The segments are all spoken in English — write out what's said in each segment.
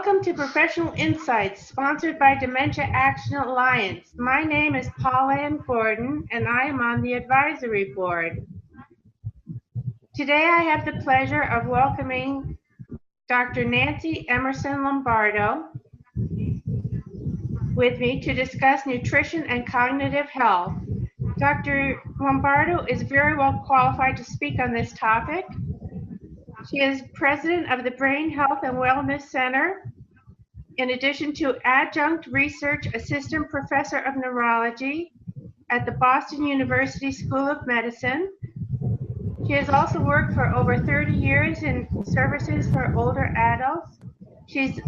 Welcome to Professional Insights, sponsored by Dementia Action Alliance. My name is Paulan Gordon, and I am on the advisory board. Today, I have the pleasure of welcoming Dr. Nancy Emerson Lombardo with me to discuss nutrition and cognitive health. Dr. Lombardo is very well qualified to speak on this topic. She is president of the Brain Health and Wellness Center, in addition to Adjunct Research Assistant Professor of Neurology at the Boston University School of Medicine. She has also worked for over 30 years in services for older adults. She's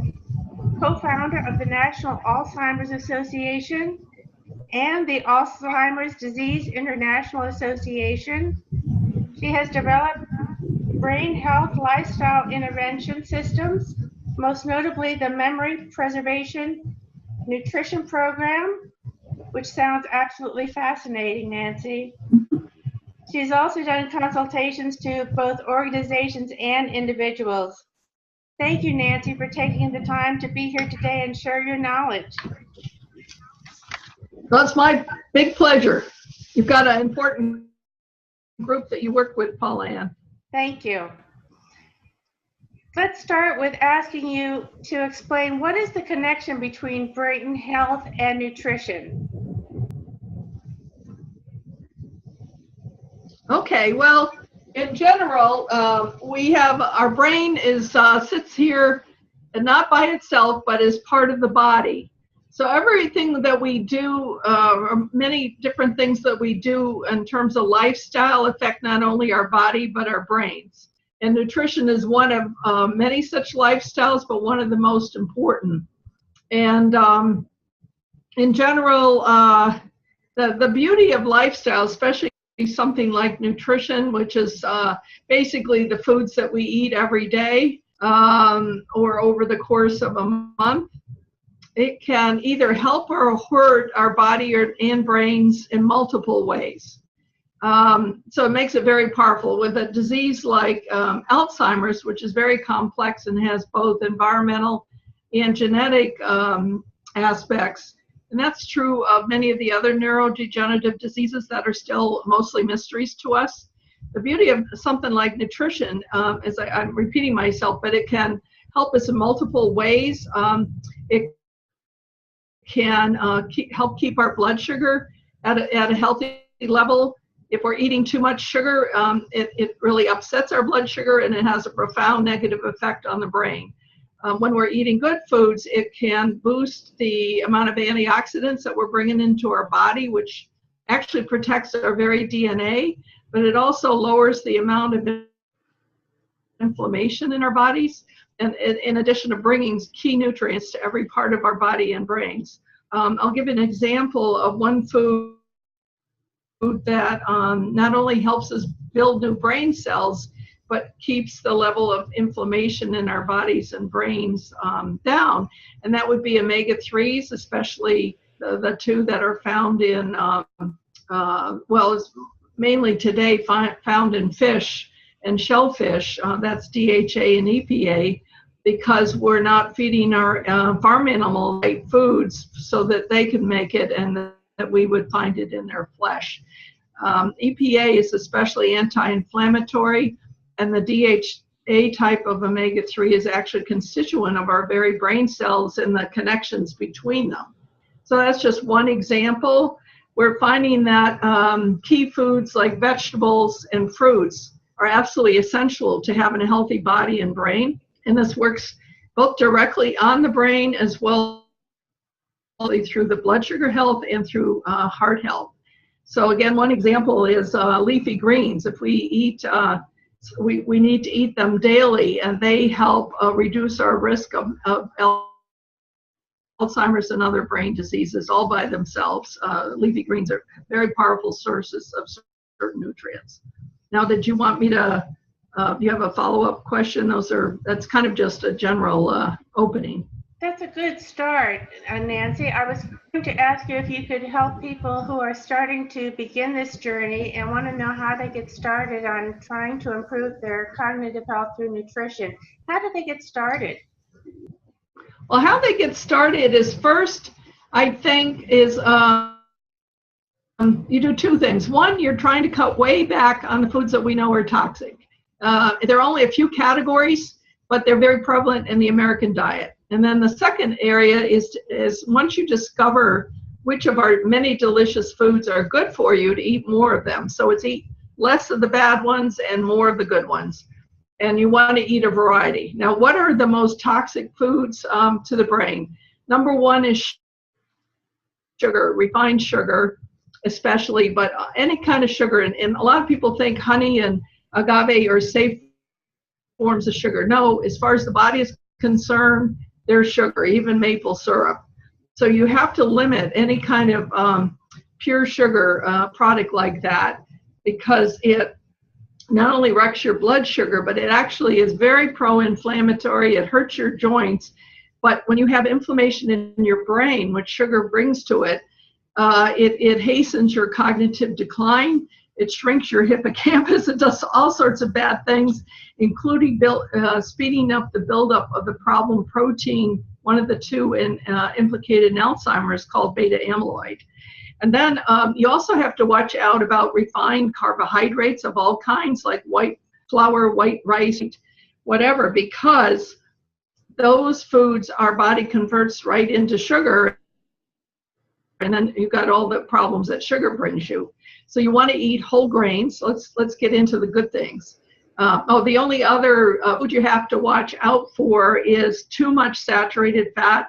co-founder of the National Alzheimer's Association and the Alzheimer's Disease International Association. She has developed brain health lifestyle intervention systems, most notably the Memory Preservation Nutrition Program, which sounds absolutely fascinating, Nancy. She's also done consultations to both organizations and individuals. Thank you, Nancy, for taking the time to be here today and share your knowledge. Well, it's my big pleasure. You've got an important group that you work with, Paulan. Thank you. Let's start with asking you to explain what is the connection between brain health and nutrition? Okay, well, in general, we have our brain is sits here and not by itself, but is part of the body. So everything that we do, many different things that we do in terms of lifestyle affect not only our body, but our brains. And nutrition is one of many such lifestyles, but one of the most important. And in general, the beauty of lifestyle, especially something like nutrition, which is basically the foods that we eat every day or over the course of a month, it can either help or hurt our body and brains in multiple ways. So it makes it very powerful. With a disease like Alzheimer's, which is very complex and has both environmental and genetic aspects, and that's true of many of the other neurodegenerative diseases that are still mostly mysteries to us. The beauty of something like nutrition is, I'm repeating myself, but it can help us in multiple ways. It can help keep our blood sugar at a healthy level. If we're eating too much sugar, it really upsets our blood sugar, and it has a profound negative effect on the brain. When we're eating good foods, it can boost the amount of antioxidants that we're bringing into our body, which actually protects our very DNA, but it also lowers the amount of inflammation in our bodies, and in addition to bringing key nutrients to every part of our body and brains. I'll give an example of one food that not only helps us build new brain cells, but keeps the level of inflammation in our bodies and brains down. And that would be omega-3s, especially the two that are found in, well, it's mainly today found in fish and shellfish. That's DHA and EPA, because we're not feeding our farm animal right foods so that they can make it and that we would find it in their flesh. EPA is especially anti-inflammatory, and the DHA type of omega-3 is actually a constituent of our very brain cells and the connections between them. So that's just one example. We're finding that key foods like vegetables and fruits are absolutely essential to having a healthy body and brain. And this works both directly on the brain as well through the blood sugar health and through heart health. So again, one example is leafy greens. If we eat, we need to eat them daily, and they help reduce our risk of Alzheimer's and other brain diseases all by themselves. Leafy greens are very powerful sources of certain nutrients. Now, did you want me to, do you have a follow-up question? That's kind of just a general opening. That's a good start, Nancy. I was going to ask you if you could help people who are starting to begin this journey and want to know how they get started on trying to improve their cognitive health through nutrition. How do they get started? Well, how they get started is first, I think, is you do two things. One, you're trying to cut way back on the foods that we know are toxic. There are only a few categories, but they're very prevalent in the American diet. And then the second area is once you discover which of our many delicious foods are good for you, to eat more of them. So it's eat less of the bad ones and more of the good ones. And you want to eat a variety. Now, what are the most toxic foods to the brain? Number one is sugar, refined sugar especially, but any kind of sugar. And a lot of people think honey and agave are safe forms of sugar. No, as far as the body is concerned, there's sugar, even maple syrup. So you have to limit any kind of pure sugar product like that, because it not only wrecks your blood sugar, but it actually is very pro-inflammatory. It hurts your joints. But when you have inflammation in your brain, which sugar brings to it, it hastens your cognitive decline. It shrinks your hippocampus. It does all sorts of bad things, including speeding up the buildup of the problem protein, one of the two implicated in Alzheimer's, called beta amyloid. And then you also have to watch out about refined carbohydrates of all kinds, like white flour, white rice, whatever, because those foods our body converts right into sugar, and then you've got all the problems that sugar brings you. So you want to eat whole grains. Let's get into the good things. The only other food you have to watch out for is too much saturated fat.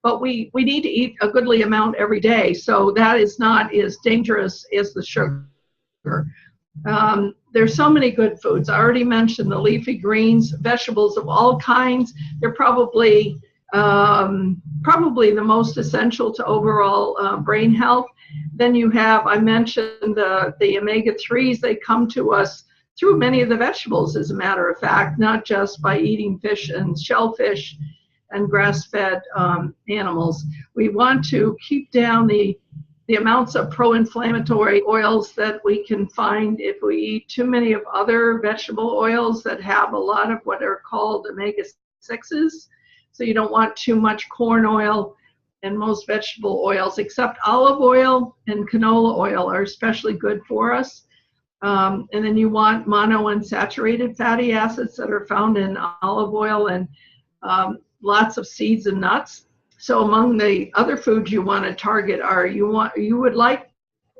But we need to eat a goodly amount every day, so that is not as dangerous as the sugar. There's so many good foods. I already mentioned the leafy greens, vegetables of all kinds. They're probably the most essential to overall brain health. Then you have, I mentioned the omega-3s. They come to us through many of the vegetables, as a matter of fact, not just by eating fish and shellfish and grass-fed animals. We want to keep down the amounts of pro-inflammatory oils that we can find if we eat too many of other vegetable oils that have a lot of what are called omega-6s. So you don't want too much corn oil, and most vegetable oils, except olive oil and canola oil, are especially good for us. And then you want monounsaturated fatty acids that are found in olive oil and lots of seeds and nuts. So among the other foods you want to target are, it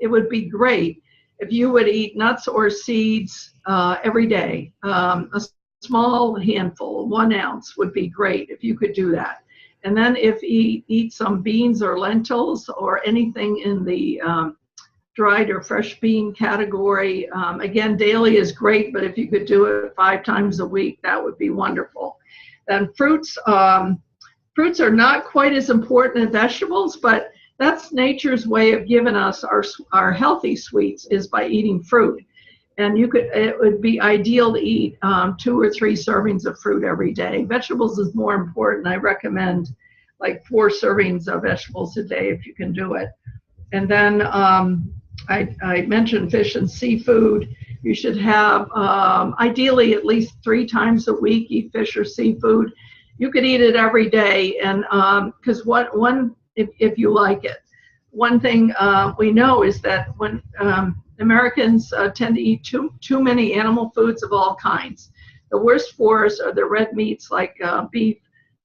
would be great if you would eat nuts or seeds every day. A small handful, 1 ounce, would be great if you could do that. And then if you eat some beans or lentils or anything in the dried or fresh bean category, again, daily is great, but if you could do it 5 times a week, that would be wonderful. And fruits are not quite as important as vegetables, but that's nature's way of giving us our healthy sweets, is by eating fruit. And it would be ideal to eat 2 or 3 servings of fruit every day. Vegetables is more important. I recommend like 4 servings of vegetables a day if you can do it. And then I mentioned fish and seafood. You should have, ideally, at least 3 times a week, eat fish or seafood. You could eat it every day, and because if you like it. One thing we know is that when Americans tend to eat too many animal foods of all kinds. The worst for us are the red meats like beef,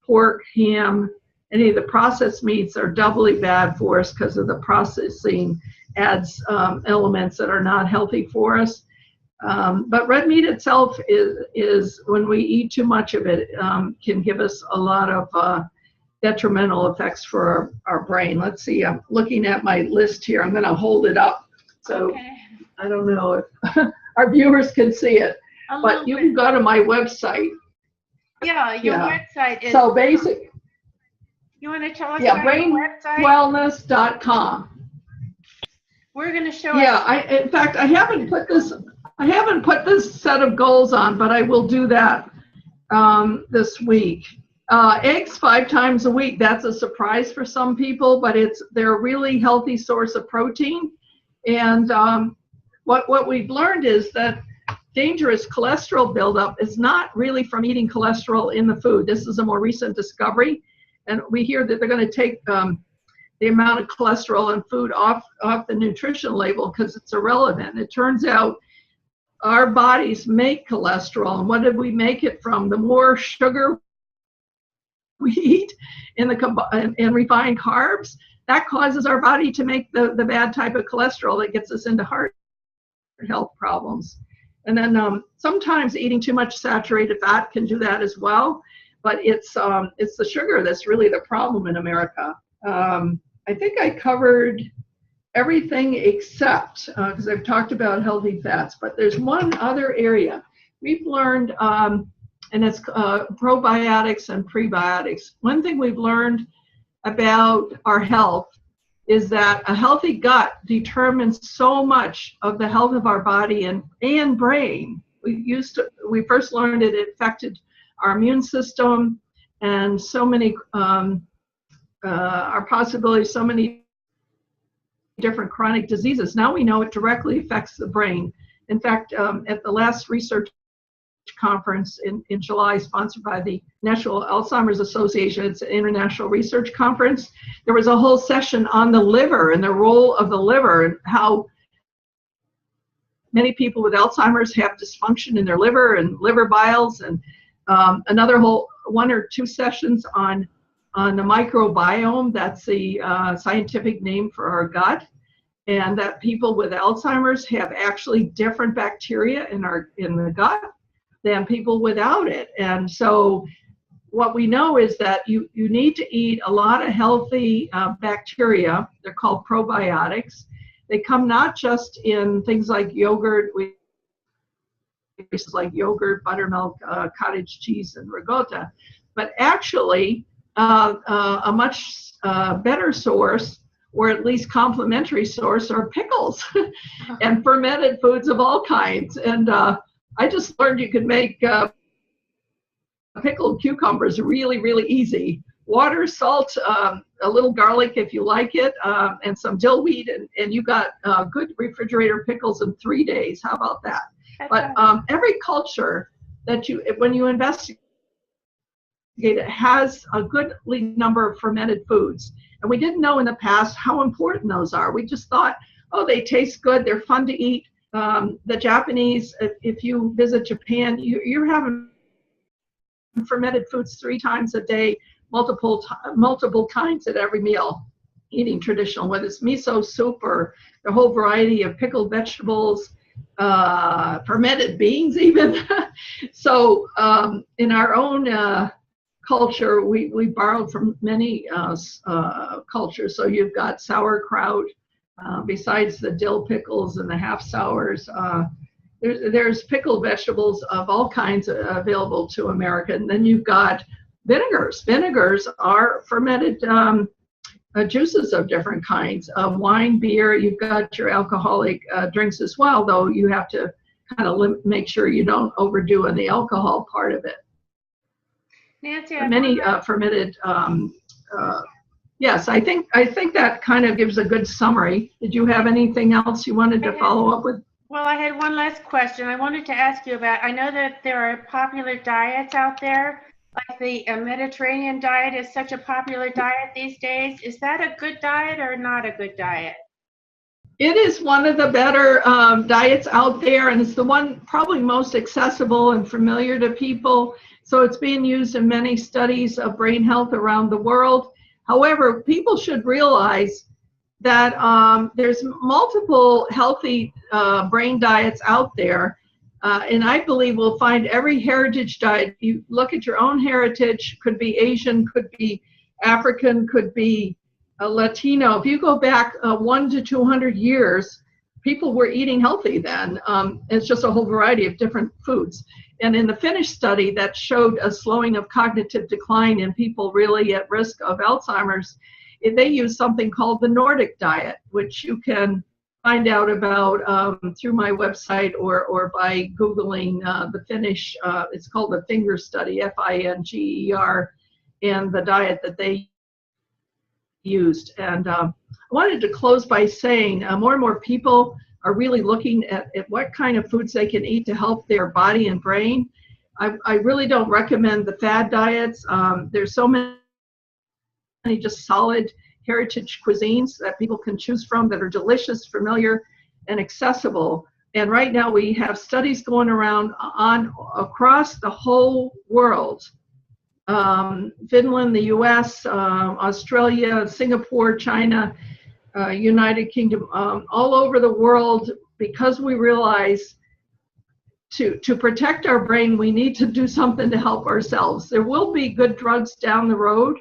pork, ham. Any of the processed meats are doubly bad for us because of the processing adds elements that are not healthy for us. But red meat itself is when we eat too much of it, can give us a lot of detrimental effects for our brain. Let's see, I'm looking at my list here. I'm going to hold it up. So okay. I don't know if our viewers can see it, but you can go to my website. Yeah, your website is. So basic. You want to tell us about your website? brainwellness.com. We're going to show. Yeah, in fact, I haven't put this set of goals on, but I will do that this week. Eggs 5 times a week. That's a surprise for some people, but they're a really healthy source of protein. And what we've learned is that dangerous cholesterol buildup is not really from eating cholesterol in the food. This is a more recent discovery, and we hear that they're going to take the amount of cholesterol in food off the nutrition label because it's irrelevant. It turns out our bodies make cholesterol, and what did we make it from? The more sugar we eat in refined carbs, that causes our body to make the bad type of cholesterol that gets us into heart health problems. And then sometimes eating too much saturated fat can do that as well, but it's the sugar that's really the problem in America. I think I covered everything except, because I've talked about healthy fats, but there's one other area. We've learned, and it's probiotics and prebiotics. One thing we've learned about our health is that a healthy gut determines so much of the health of our body and brain. We first learned it affected our immune system and so many, our possibilities, so many different chronic diseases. Now we know it directly affects the brain. In fact, at the last research conference in July, sponsored by the National Alzheimer's Association, it's an international research conference, there was a whole session on the liver and the role of the liver and how many people with Alzheimer's have dysfunction in their liver and liver biles, and another whole 1 or 2 sessions on the microbiome. That's the scientific name for our gut, and that people with Alzheimer's have actually different bacteria in the gut than people without it. And so what we know is that you need to eat a lot of healthy bacteria. They're called probiotics. They come not just in things like yogurt, like yogurt, buttermilk, cottage cheese, and ricotta, but actually a much better source, or at least complementary source, are pickles and fermented foods of all kinds. And I just learned you could make pickled cucumbers really, really easy. Water, salt, a little garlic if you like it, and some dill weed, and you got good refrigerator pickles in 3 days. How about that? But every culture that when you investigate it, has a goodly number of fermented foods. And we didn't know in the past how important those are. We just thought, oh, they taste good, they're fun to eat. The Japanese, if you visit Japan, you're having fermented foods 3 times a day, multiple kinds at every meal, eating traditional, whether it's miso soup or the whole variety of pickled vegetables, fermented beans even. So in our own culture, we borrowed from many cultures. So you've got sauerkraut, besides the dill pickles and the half sours. There's pickled vegetables of all kinds available to America. And then you've got vinegars. Vinegars are fermented juices of different kinds. Wine, beer, you've got your alcoholic drinks as well, though you have to kind of make sure you don't overdo in the alcohol part of it. Nancy, many fermented, yes, I think that kind of gives a good summary. Did you have anything else you wanted to follow up with? Well, I had one last question I wanted to ask you about. I know that there are popular diets out there, like the Mediterranean diet is such a popular diet these days. Is that a good diet or not a good diet? It is one of the better diets out there, and it's the one probably most accessible and familiar to people. So it's being used in many studies of brain health around the world. However, people should realize that there's multiple healthy brain diets out there. And I believe we'll find every heritage diet. You look at your own heritage, could be Asian, could be African, could be Latino. If you go back 100 to 200 years, people were eating healthy then. It's just a whole variety of different foods. And in the Finnish study that showed a slowing of cognitive decline in people really at risk of Alzheimer's, they used something called the Nordic diet, which you can find out about through my website or by Googling the Finnish, it's called the Finger study, F-I-N-G-E-R, and the diet that they used. And I wanted to close by saying more and more people are really looking at what kind of foods they can eat to help their body and brain. I really don't recommend the fad diets. There's so many just solid heritage cuisines that people can choose from that are delicious, familiar, and accessible. And right now we have studies going around across the whole world. Finland, the US, Australia, Singapore, China, United Kingdom, all over the world, because we realize to protect our brain, we need to do something to help ourselves. There will be good drugs down the road,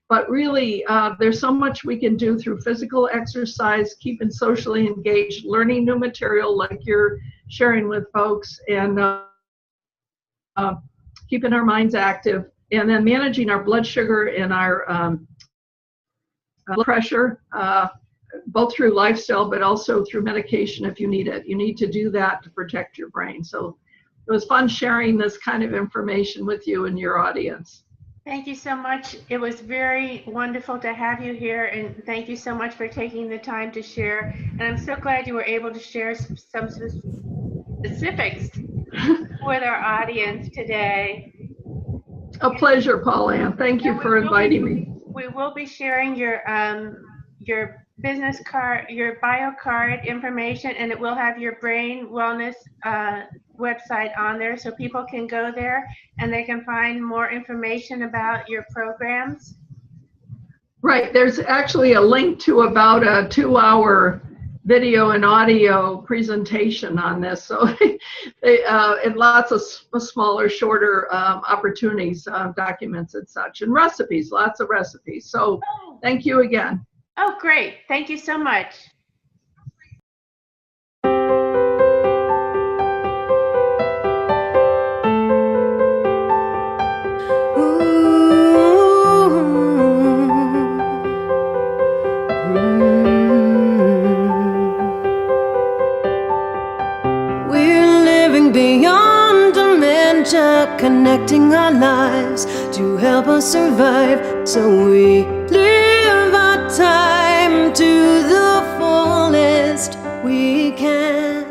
but really there's so much we can do through physical exercise, keeping socially engaged, learning new material like you're sharing with folks, and keeping our minds active, and then managing our blood sugar and our blood pressure, both through lifestyle, but also through medication if you need it. You need to do that to protect your brain. So it was fun sharing this kind of information with you and your audience. Thank you so much. It was very wonderful to have you here, and thank you so much for taking the time to share. And I'm so glad you were able to share some specifics with our audience today. A pleasure, Paulan. Thank you for inviting me. We will be sharing your business card, your bio card information, and it will have your brain wellness website on there, so people can go there and they can find more information about your programs. Right. There's actually a link to about a 2-hour video and audio presentation on this. So and lots of smaller, shorter opportunities, documents and such, and recipes, lots of recipes. So thank you again. Oh, great. Thank you so much. We're living beyond dementia, connecting our lives to help us survive, so we live our time to the fullest we can.